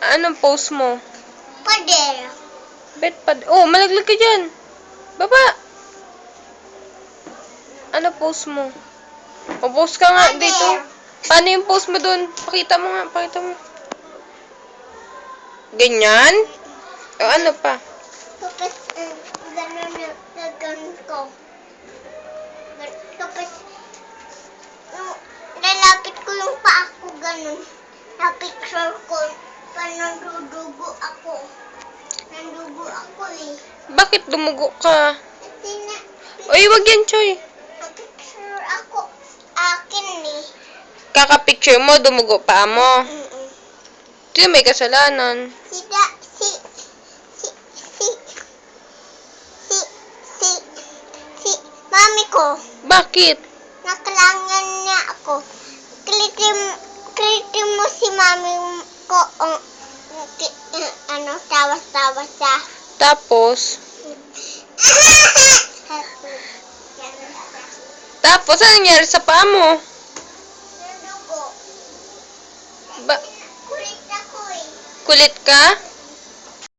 Anong post mo? Pader. Bet pa. Oh, malaglag ka dyan. Baba. Ano post mo? O, post ka nga Pader. dito. Paano yung post mo dun? Pakita mo nga, pakita mo. Ganyan? O, ano pa? Tapos, gano'n na gano'n ko. Tapos, lalapit ko yung paa ko gano'n. Na-picture ko. Nandudugo ako. Nandugo ako eh. Bakit dumugo ka? Kasi na, Uy, wag yan, Choy. na-picture ako. Akin eh. Kaka-picture mo, dumugo pa mo. Mm-mm. Ito may kasalanan. Si, mami ko. Bakit? Nakalangan niya ako. Klitim mo si mami ko. Tawas-tawas siya. Tapos? Tapos, ano nangyari sa paa mo? Nadugo. Ba Kulit ako eh. kulit ka?